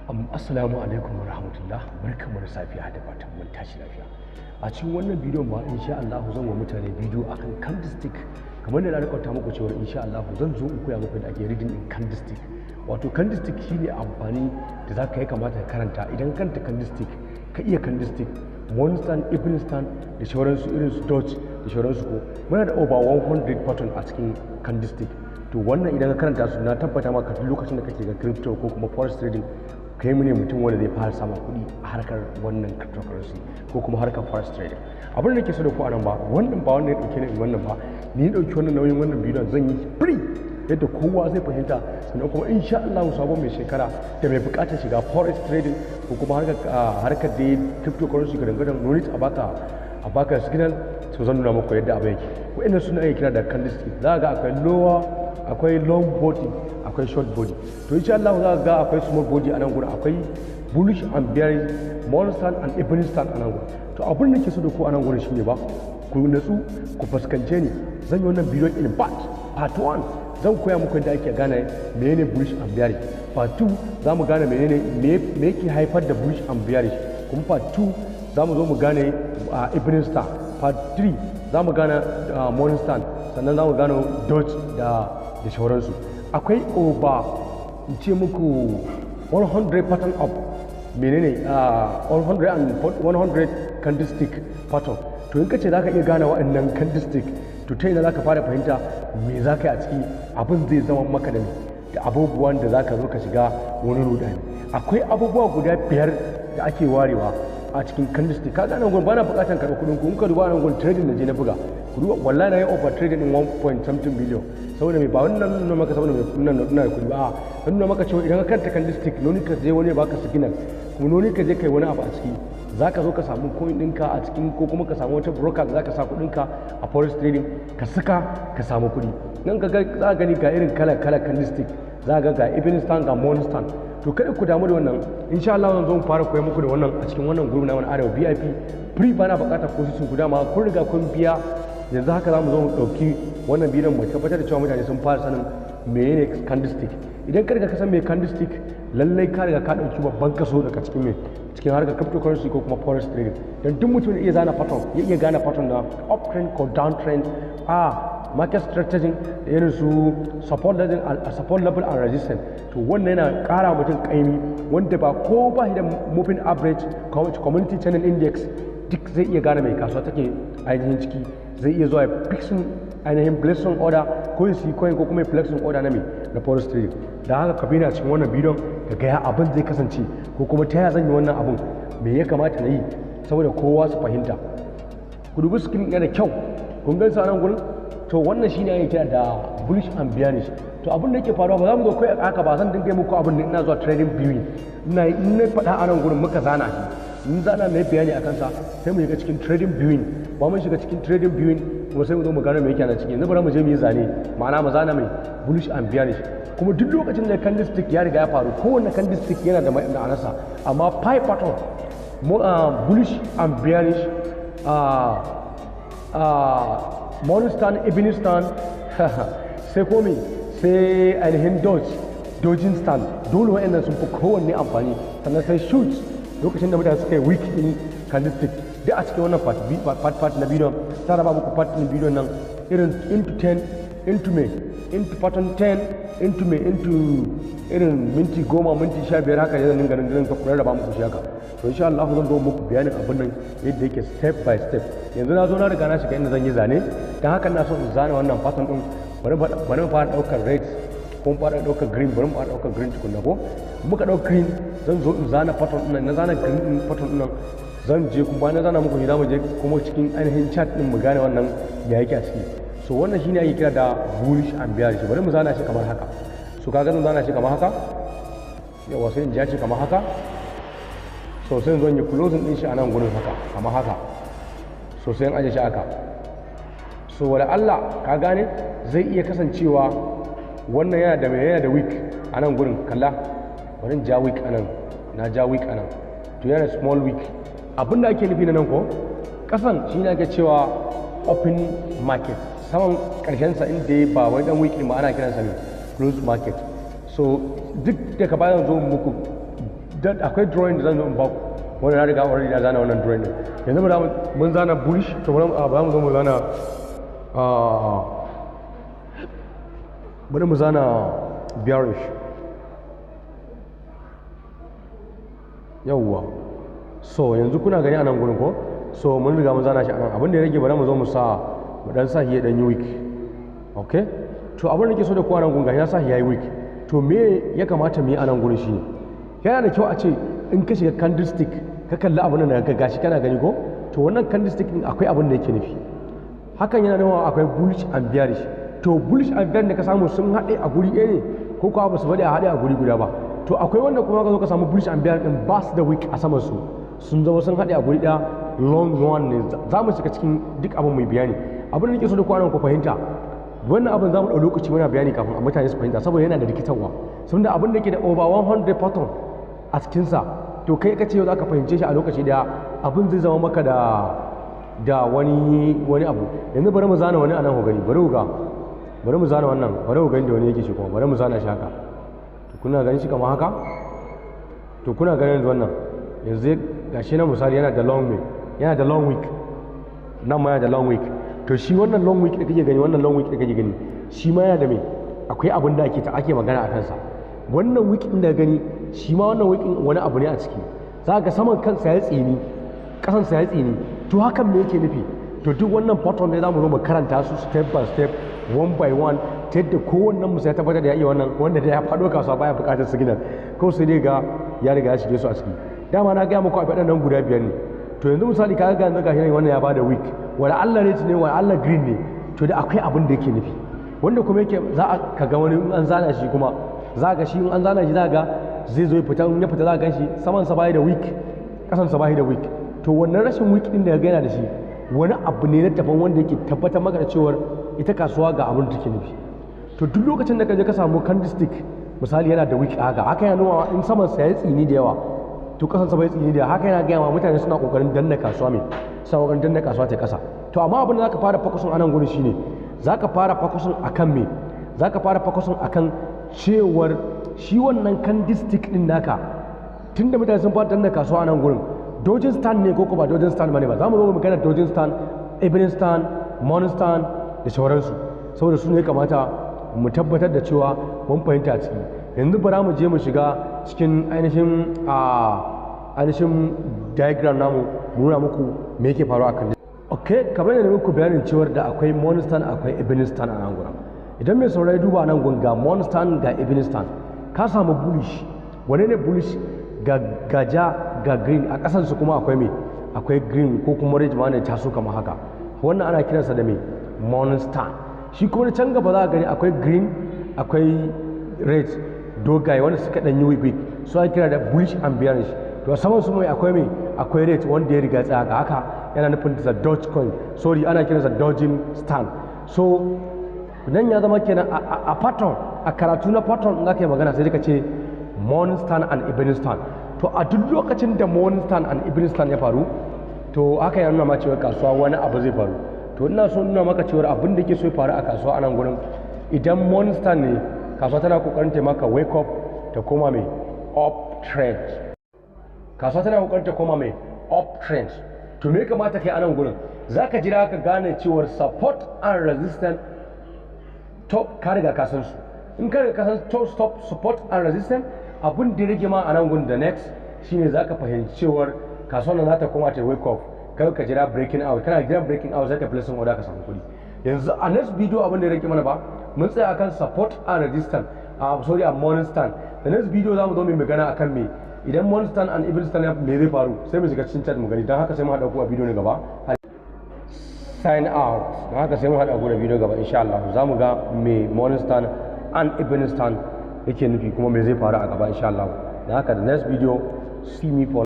Assalamu alaikum wa rahmatullah, barkanmu da safiya da fatan mun tashi lafiya. A cikin wannan bidiyon ma insha Allah zan wa mutane bidiyo akan candlestick. Kamar da na rikwata muku cewa insha Allah zan zo in koya muku da ake reading din candlestick. Wato candlestick shine amfani da zaka yi kamata ka karanta idan kanta candlestick ka iya candlestick morning stand, evening stand da sauransu irin su dodge da sauransu ko muna da over 100 pattern a cikin candlestick. To wannan idan ka karanta su na tabbata maka duk lokacin da kake ga crypto ko kuma forex trading kai mu ne mutum wanda zai fara samun kuɗi a harkar wannan cryptocurrency ko kuma harkar forex trading. Abin da nake so da ku a nan ba wannan ba wanda ya dauke ni wannan ba ni ya dauki wannan nauyin wannan bidiyon zan yi free yadda kowa zai fahimta, sannan kuma insha Allah sabon mai shekara da mai bukatar shiga forex trading ko kuma harkar da cryptocurrency ga dangadan nonit a baka signal so zan nuna muku yadda abin yake. Wa'annan suna ake kira da candlestick. Za ga akwai lower, akwai long body, akwai short body. To insha Allah za ga akwai small body a nan gurin, akwai bullish and bearish, morning stand and evening stand a nan gurin. To abin da ke so da ku a nan gurin shine ba ku natsu ku fuskance ni. Zan yi wannan bidiyon in part 1 zan koya muku yadda ake gane menene bullish and bearish. Part 2 za mu gane menene me yake haifar da bullish and bearish. Kuma part 2 za mu zo mu gane evening stand. Part 3 za mu gane morning stand, sannan za mu gane dodge da sauransu. Akwai over in ce muku 100 pattern of menene 100 candlestick pattern. To in ka ce za ka iya gane waɗannan candlestick, to ta yana za ka fara fahimta me za ka yi a ciki, abin zai zama maka da abubuwan da za ka zo ka shiga wani rudani. Akwai abubuwa guda 5 da ake warewa a cikin candlestick. Ka gane gun bana bukatar karɓar kuɗin ku, in ka duba nan gun trading da je na buga ku duba, wallahi na yi over trading in 1.something billion. Saboda mai ba wannan nuna maka saboda mai nuna da kuɗi ba, a nuna maka cewa idan ka karanta candlestick noni ka je wani baka signal kuma noni ka je kai wani abu a ciki, za ka zo ka samu coin ɗinka a cikin ko kuma ka samu wata broker da za ka sa kuɗinka a forex trading ka saka ka samu kuɗi. Nan ka za ka gani ga irin kala candlestick, za ka ga evening stand ga morning stand. To kada ku damu da wannan, insha Allah zan zo mu fara koyar muku da wannan a cikin wannan group na wani Arewa VIP free. Bana buƙatar ko sun guda ma kun riga kun biya. Yanzu haka za mu zo mu ɗauki wannan bidiyon mu tabbatar da cewa mutane sun fara sanin menene candlestick. Idan ka riga ka san me candlestick, lallai ka riga ka ɗauki babban kaso daga cikin harkar cryptocurrency ko kuma forex trading. Dan duk mutum ya iya zana pattern, ya iya gane pattern na uptrend ko downtrend, market strategy da irin su support level and resistance. To wannan yana ƙara mutum ƙaimi wanda ba ko ba shi da moving average community channel index duk zai iya gane mai kasuwa take ainihin ciki, zai iya zuwa fixing ainihin flexing order ko yin si coin ko kuma flexing order na forex trading. Da haka ka bi na cikin wannan bidiyon ka ga abin zai kasance ko kuma ta yaya zan yi wannan abin, me ya kamata na yi saboda kowa su fahimta. Ku dubi screen yana da kyau, kun gan sa nan gurin. To wannan shine ake kira da bullish and bearish. To abin da yake faruwa ba za mu zo kai haka ba, zan dinga muku abin da ina zuwa trading viewing in na faɗa a nan gurin muka zana shi, in zana mai bayani akan sa sai mu shiga cikin trading viewing. Ba mun shiga cikin trading viewing kuma sai mu zo mu gano me yake nan cikin. Yanzu bari mu je mu yi zane, ma'ana mu zana mai bullish and bearish. Kuma duk lokacin da candlestick ya riga ya faru, kowanne candlestick yana da ma'anarsa, amma 5 pattern bullish and bearish, morning stand, evening stand, sai komi sai ainihin dodging stand, dole wa'annan sun fi kowanne amfani. Sannan sai shoot lokacin da mutane suka yi weak in candlestick. Duk a cikin wannan part na bidiyon ta raba muku part na bidiyon nan irin into 10 into me into pattern 10 into me into irin minti 10 minti 15 haka yanzu ganin ka kula da ba muku shi haka. To insha Allah zan zo muku bayanin abin nan yadda yake step by step. Yanzu na zo na riga na shiga inda zan yi zane, dan haka na so in zana wannan pattern din. Bari mu fara daukar red ko fara daukar green, bari mu fara daukar green tukunna ko muka dauka green zan zo in zana pattern din nan. Na zana green din pattern din nan zan je kuma na zana muku ne, mu je kuma cikin ainihin chart din mu gane wannan ya yake a ciki. So wannan shine ake kira da bullish and bearish. Bari mu zana shi kamar haka. So kaga zan zana shi kamar haka, yawa sai in ja shi kamar haka. So sai zan yi closing din shi a nan gurin haka kamar haka. So sai in aje shi haka. So wala Allah ka gane zai iya kasancewa wannan yana da weak a nan gurin. Kalla bari in ja weak a nan, na ja weak a nan, to yana small weak. Abinda ake nufi na nan ko kasan shi ne ake cewa open market, saman karshen sa inda ba wani dan week ma ana kiransa ne close market. So duk da ka bayan zo muku akwai drawing da zan zo in ba ku wanda na riga already na zana wannan drawing din. Yanzu mun zana bullish, to bari mu zo mu zana bari mu zana bearish. Yawwa, so yanzu kuna gani a nan gurin ko, so mun riga mun zana shi a nan. Abin da ya rage bari mu zo mu dan sa shi ya dan yi weak. Okay, to abin da nake so da kowa nan gurin gashi na sa shi yayi weak. To me ya kamata mu yi a nan gurin shine, yana da kyau a ce in ka shiga candlestick ka kalli abin da ka gashi kana gani ko, to wannan candlestick din akwai abin da yake nufi. Hakan yana nuna akwai bullish and bearish. To bullish and bearish da ka samu sun haɗe a guri ɗaya ne ko kuwa ba su faɗi a haɗe a guri guda ba. To akwai wanda kuma ka zo ka samu bullish and bearish din ba su da weak a saman su, sun zama sun haɗe a guri ɗaya, long one ne. Za mu shiga cikin duk abin mai bayani. Abin da nake so da kowa nan ku fahimta, wannan abin za mu ɗau lokaci muna bayani kafin a mutane su fahimta, saboda yana da rikitarwa. Saboda abin da ke da over 100 pattern a cikinsa, to kai ka ce yau za ka fahimce shi a lokaci daya, abin zai zama maka da wani abu. Yanzu bari mu zana wani a nan ku gani, bari mu zana wannan, bari ku gani da wani yake shi kuma, bari mu zana shi haka. To kuna gani shi kamar haka, to kuna ganin yanzu wannan, yanzu gashi na misali yana da long week, nan ma yana da long week. To shi wannan long week da kake gani, wannan long week da kake gani, shi ma yana da me, akwai abin da ake magana a kansa. Wannan week din da gani, shi ma wannan week din wani abu ne a ciki. Za ka saman kansa ya tsini, kasansa ya tsini. To hakan me yake nufi? To duk wannan pattern ne za mu zo mu karanta su step by step, one by one, ta yadda kowannen mu sai tabbatar da ya iya wannan, wanda da ya faɗo kasuwa baya buƙatar signal, ko sai dai ga ya riga ya shige su a ciki. Dama na gaya muku a faɗan nan guda biyar ne. To yanzu misali ka ga yanzu gashi nan wannan ya bada week, wala Allah red ne, wala Allah green ne. To da akwai abin da yake nufi, wanda kuma yake za ka ga wani an zana shi kuma, za ga shi in an zana shi za ga zai zo ya fita, in ya fita za ka gan shi saman sa bai da week, kasan sa bai da week. To wannan rashin week din da ga yana da shi wani abu ne na daban wanda yake tabbatar maka da cewa ita kasuwa ga abin da take nufi. To duk lokacin da ka je ka samu candlestick misali yana da week haka yana nuna in saman sa ya tsini da yawa, to kasan sa bai tsini da yawa, haka yana gaya wa mutane suna kokarin danna kasuwa mai, suna kokarin danna kasuwa ta kasa. To amma abin da zaka fara focusin a nan gurin shine, zaka fara focusin akan me, zaka fara focusin akan cewar shi wannan candlestick din naka, tunda mutane sun fara danna kasuwa a nan gurin, dojin stand ne ko ba dojin stand bane ba. Za mu zo mu magana dojin stand, evening stand, morning stand da sauransu, saboda su ne kamata mu tabbatar da cewa mun fahimta a ciki. Yanzu bara mu je mu shiga cikin ainihin diagram namu, mu nuna muku me yake faruwa a kan. Okay, kamar yadda muku bayanin cewar da akwai morning stand akwai evening stand a nan gurin. Idan mai saurari duba nan gurin ga morning stand ga evening stand, ka samu bullish. Wane ne bullish? Ga ja ga green, a kasansu kuma akwai me, akwai green ko kuma red ma ne taso kamar haka. Wannan ana kiransa da me, morning stand. Shi kuma can gaba za a gani akwai green, akwai red dogaye wanda suka dan yi weak, so ake kira da bullish and bearish. To saman su mai akwai me, akwai red wanda ya riga tsaya ga haka, yana nufin da dodge coin, sorry ana kiransa dodging stand. So nan ya zama kenan a pattern, a karatu na pattern in aka yi magana sai ka ce morning stand and evening stand. To a duk lokacin da morning stand and evening stand ya faru, to aka yana nuna ma cewa kasuwa wani abu zai faru. To ina so nuna maka cewa abin da ke so ya faru a kasuwa a nan gurin, idan morning stand ne, kasuwa tana kokarin ta maka wake up ta koma mai up trend. Kasuwa tana kokarin ta koma mai up trend. To me kamata kai a nan gurin? Zaka jira ka gane cewa support and resistance top ka riga ka san su. In ka riga ka san top stop support and resistance, abin da rage ma a nan gurin da next shine zaka fahimci cewar kasuwar nan za ta koma ta wake up, kai ka jira breaking out, kana jira breaking out zaka place order ka samu kuɗi. Yanzu a next video abin da rage mana ba, mun tsaya akan support and resistance, sorry a morning stand. The next video za mu zo mu magana akan me, idan morning stand and evening stand me zai faru, sai mu shiga cikin chat mu gani. Dan haka sai mu haɗa ku a video na gaba. Sign out. Dan haka sai mu haɗa ku da video gaba insha Allah. Za mu ga me morning stand and evening stand yake nufi kuma me zai faru a gaba insha Allah. Dan haka the next video, see me for